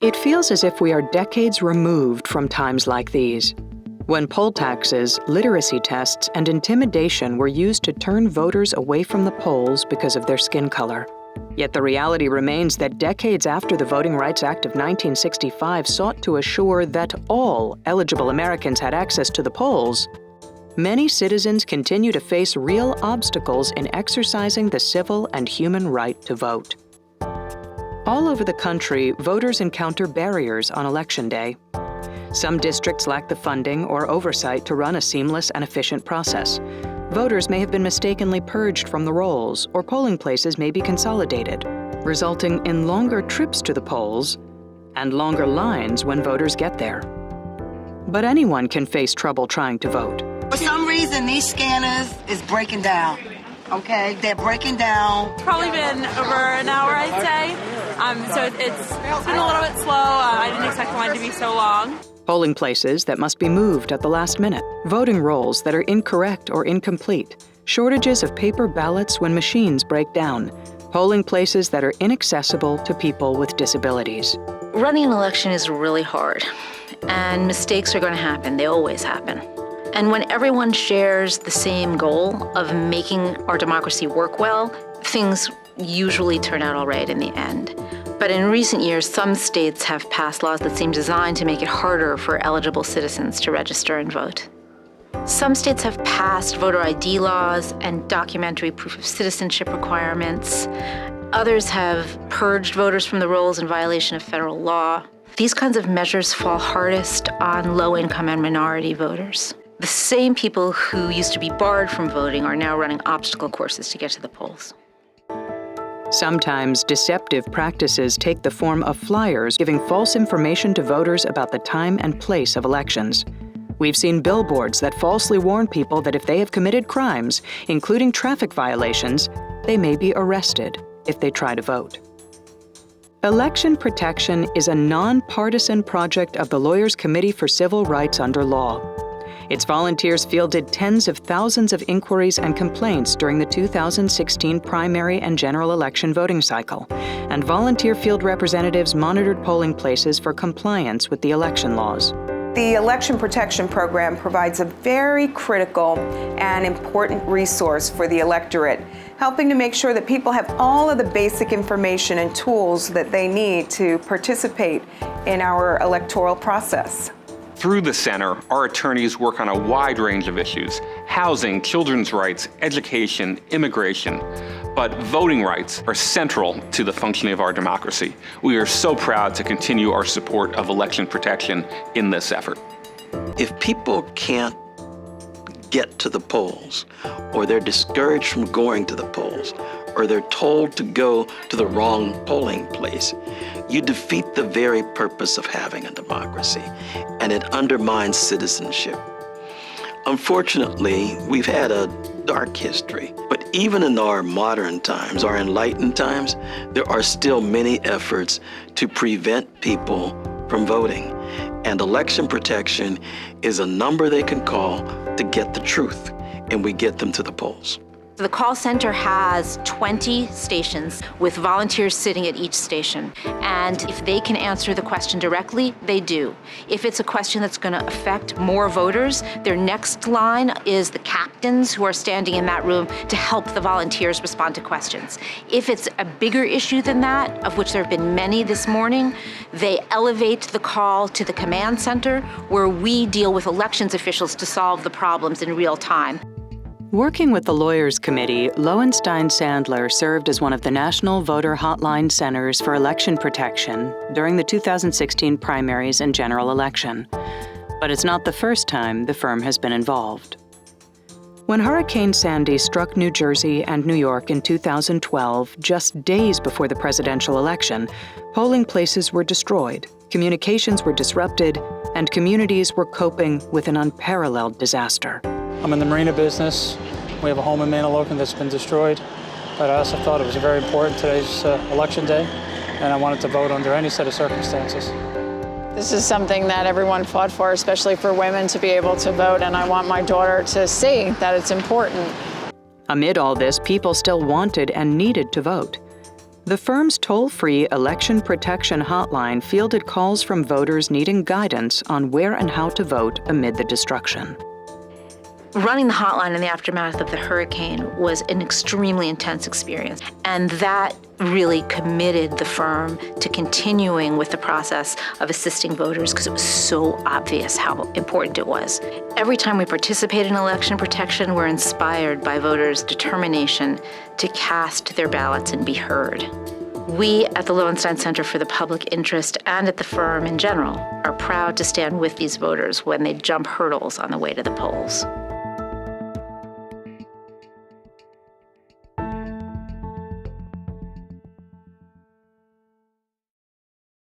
It feels as if we are decades removed from times like these, when poll taxes, literacy tests, and intimidation were used to turn voters away from the polls because of their skin color. Yet the reality remains that decades after the Voting Rights Act of 1965 sought to assure that all eligible Americans had access to the polls, many citizens continue to face real obstacles in exercising the civil and human right to vote. All over the country, voters encounter barriers on Election Day. Some districts lack the funding or oversight to run a seamless and efficient process. Voters may have been mistakenly purged from the rolls, or polling places may be consolidated, resulting in longer trips to the polls and longer lines when voters get there. But anyone can face trouble trying to vote. For some reason, these scanners is breaking down. Okay, they're breaking down. It's probably been over an hour, I'd say. So it's been a little bit slow. I didn't expect the line to be so long. Polling places that must be moved at the last minute, voting rolls that are incorrect or incomplete, shortages of paper ballots when machines break down, polling places that are inaccessible to people with disabilities. Running an election is really hard, and mistakes are going to happen. They always happen. And when everyone shares the same goal of making our democracy work well, things usually turn out all right in the end. But in recent years, some states have passed laws that seem designed to make it harder for eligible citizens to register and vote. Some states have passed voter ID laws and documentary proof of citizenship requirements. Others have purged voters from the rolls in violation of federal law. These kinds of measures fall hardest on low-income and minority voters. The same people who used to be barred from voting are now running obstacle courses to get to the polls. Sometimes deceptive practices take the form of flyers giving false information to voters about the time and place of elections. We've seen billboards that falsely warn people that if they have committed crimes, including traffic violations, they may be arrested if they try to vote. Election protection is a nonpartisan project of the Lawyers' Committee for Civil Rights under law. Its volunteers fielded tens of thousands of inquiries and complaints during the 2016 primary and general election voting cycle, and volunteer field representatives monitored polling places for compliance with the election laws. The Election Protection Program provides a very critical and important resource for the electorate, helping to make sure that people have all of the basic information and tools that they need to participate in our electoral process. Through the center, our attorneys work on a wide range of issues: housing, children's rights, education, immigration. But voting rights are central to the functioning of our democracy. We are so proud to continue our support of election protection in this effort. If people can't get to the polls, or they're discouraged from going to the polls, or they're told to go to the wrong polling place, you defeat the very purpose of having a democracy, and it undermines citizenship. Unfortunately, we've had a dark history, but even in our modern times, our enlightened times, there are still many efforts to prevent people from voting. And election protection is a number they can call to get the truth, and we get them to the polls. The call center has 20 stations with volunteers sitting at each station. And if they can answer the question directly, they do. If it's a question that's going to affect more voters, their next line is the captains who are standing in that room to help the volunteers respond to questions. If it's a bigger issue than that, of which there have been many this morning, they elevate the call to the command center, where we deal with elections officials to solve the problems in real time. Working with the Lawyers' Committee, Lowenstein Sandler served as one of the National Voter Hotline Centers for Election Protection during the 2016 primaries and general election. But it's not the first time the firm has been involved. When Hurricane Sandy struck New Jersey and New York in 2012, just days before the presidential election, polling places were destroyed, communications were disrupted, and communities were coping with an unparalleled disaster. I'm in the marina business. We have a home in Manahawkin that's been destroyed, but I also thought it was very important. Today's election day, and I wanted to vote under any set of circumstances. This is something that everyone fought for, especially for women to be able to vote, and I want my daughter to see that it's important. Amid all this, people still wanted and needed to vote. The firm's toll-free election protection hotline fielded calls from voters needing guidance on where and how to vote amid the destruction. Running the hotline in the aftermath of the hurricane was an extremely intense experience, and that really committed the firm to continuing with the process of assisting voters because it was so obvious how important it was. Every time we participate in election protection, we're inspired by voters' determination to cast their ballots and be heard. We at the Lowenstein Center for the Public Interest and at the firm in general are proud to stand with these voters when they jump hurdles on the way to the polls.